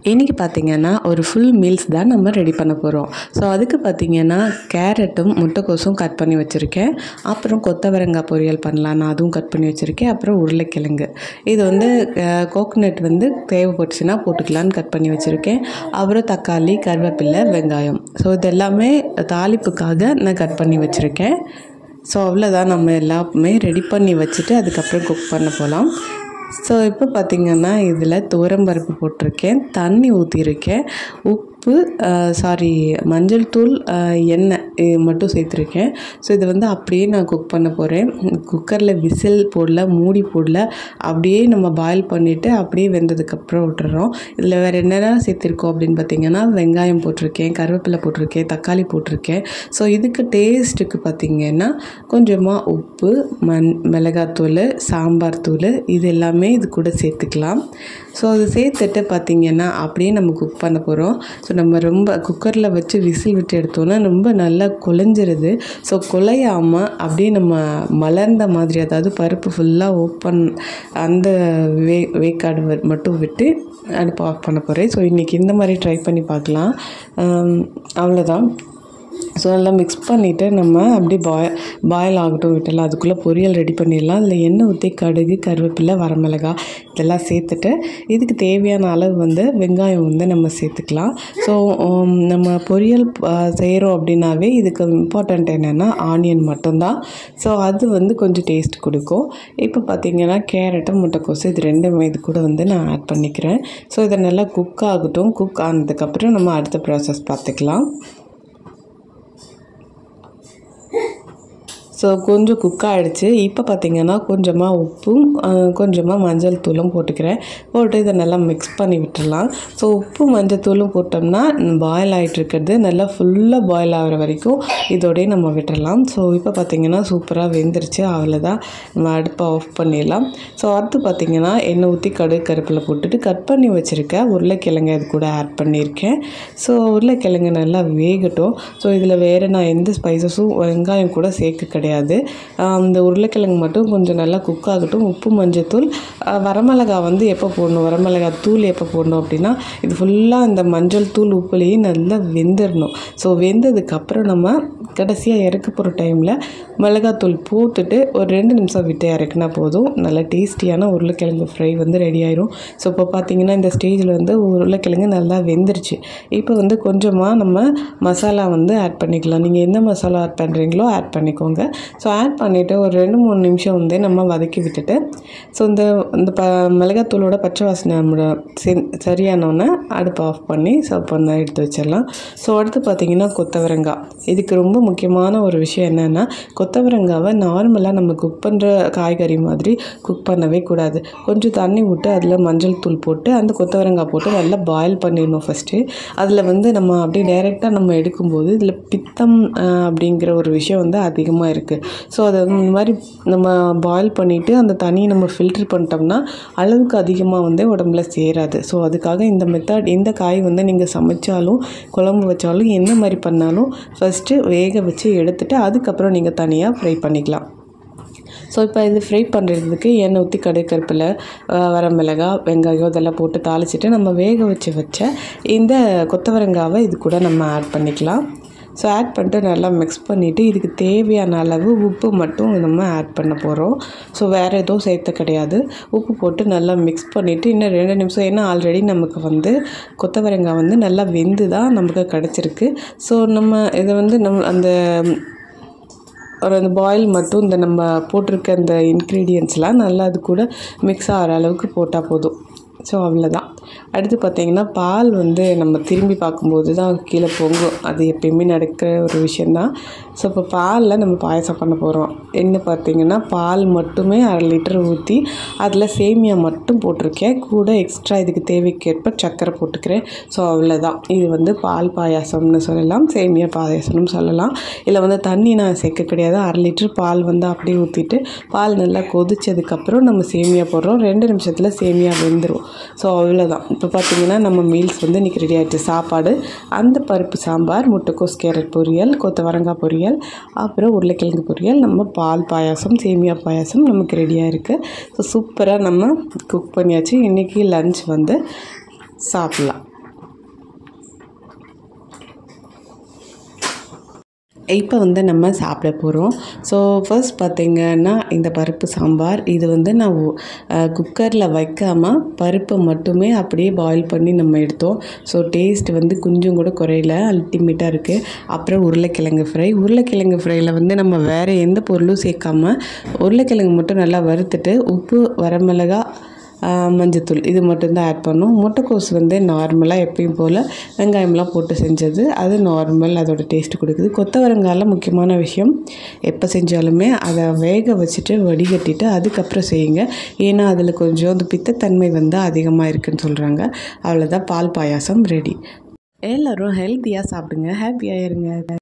இன்றைக்கி பார்த்திங்கன்னா ஒரு ஃபுல் மீல்ஸ் தான் நம்ம ரெடி பண்ண போகிறோம். ஸோ அதுக்கு பார்த்திங்கன்னா கேரட்டும் முட்டைக்கோஸும் கட் பண்ணி வச்சுருக்கேன். அப்புறம் கொத்தவரங்காய் பொரியல் பண்ணலான்னு அதுவும் கட் பண்ணி வச்சுருக்கேன். அப்புறம் உருளைக்கிழங்கு இது வந்து கோகோனட் வந்து தேவைப்பட்டுச்சுன்னா போட்டுக்கலான்னு கட் பண்ணி வச்சுருக்கேன். அப்புறம் தக்காளி, கருவேப்பிலை, வெங்காயம். ஸோ இது எல்லாமே தாளிப்புக்காக நான் கட் பண்ணி வச்சுருக்கேன். ஸோ அவ்வளோதான், நம்ம எல்லாமே ரெடி பண்ணி வச்சுட்டு அதுக்கப்புறம் குக் பண்ண போகலாம். ஸோ இப்போ பார்த்திங்கன்னா இதில் துவரம்பருப்பு போட்டிருக்கேன், தண்ணி ஊற்றிருக்கேன், மஞ்சள் தூள், எண்ணெய் இது மட்டும் சேர்த்துருக்கேன். ஸோ இதை வந்து அப்படியே நான் குக் பண்ண போகிறேன். குக்கரில் விசில் போடல, மூடி போடல, அப்படியே நம்ம பாயில் பண்ணிவிட்டு அப்படியே வெந்ததுக்கப்புறம் விட்டுறோம். இதில் வேறு என்னென்ன சேர்த்துருக்கோம் அப்படின்னு பார்த்திங்கன்னா வெங்காயம் போட்டிருக்கேன், கருவேப்பிலை போட்டிருக்கேன், தக்காளி போட்டிருக்கேன். ஸோ இதுக்கு டேஸ்ட்டுக்கு பார்த்திங்கன்னா கொஞ்சமாக உப்பு, மிளகாத்தூள், சாம்பார் தூள் இது எல்லாமே இது கூட சேர்த்துக்கலாம். ஸோ அது சேர்த்துட்டு பார்த்திங்கன்னா அப்படியே நம்ம குக் பண்ண போகிறோம். ஸோ நம்ம ரொம்ப குக்கரில் வச்சு விசில் விட்டு எடுத்தோன்னா ரொம்ப நல்லா குழஞ்சிருது. ஸோ குழையாமல் அப்படியே நம்ம மலர்ந்த மாதிரி, அதாவது பருப்பு ஃபுல்லாக ஓப்பன் அந்த வேக்காடு மட்டும் விட்டு அடுப்பு ஆஃப் பண்ண போகிறேன். ஸோ இன்றைக்கி இந்த மாதிரி ட்ரை பண்ணி பார்க்கலாம். அவ்வளோதான். ஸோ நல்லா மிக்ஸ் பண்ணிவிட்டு நம்ம அப்படியே பாயில் ஆகட்டும் விட்டுடலாம். அதுக்குள்ளே பொரியல் ரெடி பண்ணிடலாம். அதில் எண்ணெய் ஊற்றி கடுகு, கருவேப்பிலை, வரமிளகாய் இதெல்லாம் சேர்த்துட்டு இதுக்கு தேவையான அளவு வந்து வெங்காயம் வந்து நம்ம சேர்த்துக்கலாம். ஸோ நம்ம பொரியல் செய்கிறோம் அப்படின்னாவே இதுக்கு இம்பார்ட்டண்ட் என்னென்னா ஆனியன் மட்டும்தான். ஸோ அது வந்து கொஞ்சம் டேஸ்ட் கொடுக்கும். இப்போ பார்த்திங்கன்னா கேரட்டும் முட்டைக்கோசு இது ரெண்டுமே இது கூட வந்து நான் ஆட் பண்ணிக்கிறேன். ஸோ இதை நல்லா குக் ஆகட்டும். குக் ஆனதுக்கப்புறம் நம்ம அடுத்த ப்ராசஸ் பார்த்துக்கலாம். ஸோ கொஞ்சம் குக் ஆகிடுச்சு. இப்போ பார்த்திங்கன்னா கொஞ்சமாக உப்பும் கொஞ்சமாக மஞ்சள் தூளும் போட்டுக்கிறேன். போட்டு இதை நல்லா மிக்ஸ் பண்ணி விட்டுடலாம். ஸோ உப்பு மஞ்சள் தூளும் போட்டோம்னா பாயில் ஆகிட்டுருக்கிறது நல்லா ஃபுல்லாக பாயில் ஆகிற வரைக்கும் இதோடய நம்ம விட்டுடலாம். ஸோ இப்போ பார்த்திங்கன்னா சூப்பராக வெந்துருச்சு. அவ்வளோதான், நம்ம அடுப்பை ஆஃப் பண்ணிடலாம். ஸோ அடுத்து பார்த்திங்கன்னா எண்ணெய் ஊற்றி கடுகு, கருவேப்பிலை போட்டுட்டு கட் பண்ணி வச்சுருக்கேன் உருளைக்கிழங்கு இது கூட ஆட் பண்ணியிருக்கேன். ஸோ உருளைக்கிழங்கு நல்லா வேகட்டும். ஸோ இதில் வேறு நான் எந்த ஸ்பைசஸும் வெங்காயம் கூட சேர்க்க கிடையாது. இந்த உருளைக்கிழங்கு மட்டும் கொஞ்சம் நல்லா குக் ஆகட்டும். உப்பு, மஞ்சத்தூள், வரமிளகாய் வந்து எப்போ போடணும், வரமிளகாய் தூள் எப்போ போடணும் அப்படின்னா இது ஃபுல்லாக இந்த மஞ்சள் தூள் உப்புலேயே நல்லா வெந்துடணும். ஸோ வெந்ததுக்கப்புறம் நம்ம கடைசியாக இறக்க போகிற டைமில் மிளகாத்தூள் போட்டுட்டு ஒரு 2 நிமிஷம் விட்டு இறக்குனா போதும். நல்லா டேஸ்டியான உருளைக்கிழங்கு ஃப்ரை வந்து ரெடி ஆயிரும். ஸோ இப்போ பார்த்திங்கன்னா இந்த ஸ்டேஜில் வந்து உருளைக்கிழங்கு நல்லா வெந்துருச்சு. இப்போ வந்து கொஞ்சமாக நம்ம மசாலா வந்து ஆட் பண்ணிக்கலாம். நீங்கள் எந்த மசாலா ஆட் பண்ணுறீங்களோ ஆட் பண்ணிக்கோங்க. ஸோ ஆட் பண்ணிவிட்டு ஒரு 2-3 நிமிஷம் வந்து நம்ம வதக்கி விட்டுட்டு ஸோ இந்த மிளகாத்தூளோட பச்சை வாசனை சரியானோன்னே அடுப்பு ஆஃப் பண்ணி சர்வ் பண்ண எடுத்து வச்சிடலாம். ஸோ அடுத்து பார்த்திங்கன்னா கொத்தவரங்காய். இதுக்கு ரொம்ப முக்கியமான ஒரு விஷயம் என்னென்னா கொத்தவரங்காவை நார்மலாக நம்ம குக் பண்ணுற காய்கறி மாதிரி குக் பண்ணவே கூடாது. கொஞ்சம் தண்ணி விட்டு அதில் மஞ்சள் தூள் போட்டு அந்த கொத்தவரங்காய் போட்டு நல்லா பாயில் பண்ணிடணும் ஃபஸ்ட்டு. அதில் வந்து நம்ம அப்படியே டைரெக்டாக நம்ம எடுக்கும்போது இதில் பித்தம் அப்படிங்கிற ஒரு விஷயம் வந்து அதிகமாக இருக்குது. ஸோ அதை இந்த மாதிரி நம்ம பாயில் பண்ணிவிட்டு அந்த தண்ணியை நம்ம ஃபில்ட்ரு பண்ணிட்டோம்னா அளவுக்கு அதிகமாக வந்து உடம்புல சேராது. ஸோ அதுக்காக இந்த மெத்தட், இந்த காய் வந்து நீங்கள் சமைச்சாலும் குழம்பு வச்சாலும் என்ன மாதிரி பண்ணாலும் ஃபஸ்ட்டு வேக வச்சு எடுத்துகிட்டு அதுக்கப்புறம் நீங்கள் தனியாக ஃப்ரை பண்ணிக்கலாம். ஸோ இப்போ இது ஃப்ரை பண்ணுறதுக்கு எண்ணெய் ஊற்றி கடுகு, கருவேப்பிலை, வரமிளகாய், வெங்காயம் இதெல்லாம் போட்டு தாளிச்சிட்டு நம்ம வேக வச்ச இந்த கொத்தவரங்காவை இது கூட நம்ம ஆட் பண்ணிக்கலாம். ஸோ ஆட் பண்ணிட்டு நல்லா மிக்ஸ் பண்ணிவிட்டு இதுக்கு தேவையான அளவு உப்பு மட்டும் நம்ம ஆட் பண்ண போகிறோம். ஸோ வேறு எதுவும் சேர்த்த கிடையாது. உப்பு போட்டு நல்லா மிக்ஸ் பண்ணிவிட்டு இன்னும் 2 நிமிஷம், ஏன்னா ஆல்ரெடி நமக்கு வந்து கொத்தவரங்காய் வந்து நல்லா வெந்து தான் நமக்கு கிடச்சிருக்கு. ஸோ நம்ம இதை வந்து அந்த பாயில் மட்டும் இந்த நம்ம போட்டிருக்க அந்த இன்க்ரீடியன்ட்ஸ்லாம் நல்லா அது கூட மிக்ஸ் ஆகிற அளவுக்கு போட்டால் போதும். ஸோ அவ்வளோதான். அடுத்து பார்த்திங்கன்னா பால் வந்து நம்ம திரும்பி பார்க்கும்போது தான் கீழே பொங்கும். அது எப்பயுமே நடக்கிற ஒரு விஷயந்தான். ஸோ இப்போ பாலில் நம்ம பாயசம் பண்ண போகிறோம். என்ன பார்த்திங்கன்னா பால் மட்டுமே 1/2 லிட்டர் ஊற்றி அதில் சேமியா மட்டும் போட்டிருக்கேன். கூட எக்ஸ்ட்ரா இதுக்கு தேவைக்கேற்ப சர்க்கரை போட்டுக்கிறேன். ஸோ அவ்வளோதான். இது வந்து பால் பாயாசம்னு சொல்லலாம், சேமியா பாயாசம்னு சொல்லலாம். இதில் வந்து தண்ணி நான் சேர்க்க கிடையாது. 1/2 லிட்டர் பால் வந்து அப்படியே ஊற்றிட்டு பால் நல்லா கொதிச்சதுக்கப்புறம் நம்ம சேமியா போடுறோம். 2 நிமிஷத்தில் சேமியா வெந்துடும். ஸோ அவ்வளோதான். இப்போ பார்த்திங்கன்னா நம்ம மீல்ஸ் வந்து இன்றைக்கி ரெடி ஆகிடுச்சு. சாப்பாடு, அந்த பருப்பு சாம்பார், முட்டைக்கோஸ் கேரட் பொரியல், கொத்தவரங்காய் பொரியல், அப்புறம் உருளைக்கிழங்கு பொரியல், நம்ம பால் பாயாசம், சேமியா பாயாசம் நமக்கு ரெடியாக இருக்குது. ஸோ சூப்பராக நம்ம குக் பண்ணியாச்சு. இன்றைக்கி லன்ச் வந்து சாப்பிட்லாம். இப்போ வந்து நம்ம சாப்பிட போகிறோம். ஸோ ஃபர்ஸ்ட் பார்த்திங்கன்னா இந்த பருப்பு சாம்பார் இது வந்து நான் குக்கரில் வைக்காமல் பருப்பை மட்டுமே அப்படியே பாயில் பண்ணி நம்ம எடுத்தோம். ஸோ டேஸ்ட் வந்து கொஞ்சம் கூட குறையில, அல்டிமேட்டாக இருக்குது. அப்புறம் உருளைக்கிழங்கு ஃப்ரையில் வந்து நம்ம வேறு எந்த பொருளும் சேர்க்காம உருளைக்கிழங்கு மட்டும் நல்லா வறுத்துட்டு உப்பு, வரமிளகா, மஞ்சத்தூள் இது மட்டும்தான் ஆட் பண்ணோம். முட்டைக்கோஸ் வந்து நார்மலாக எப்பயும் போல் வெங்காயம்லாம் போட்டு செஞ்சது, அது நார்மல், அதோட டேஸ்ட் கொடுக்குது. கொத்தவரங்காயில் முக்கியமான விஷயம், எப்போ செஞ்சாலுமே அதை வேக வச்சுட்டு வடிகட்டிட்டு அதுக்கப்புறம் செய்யுங்க. ஏன்னா அதில் கொஞ்சம் அந்த பித்தத்தன்மை வந்து அதிகமாக இருக்குதுன்னு சொல்கிறாங்க. அவ்வளோதான், பால் பாயாசம் ரெடி. எல்லோரும் ஹெல்த்தியாக சாப்பிடுங்க, ஹாப்பியாக இருங்க.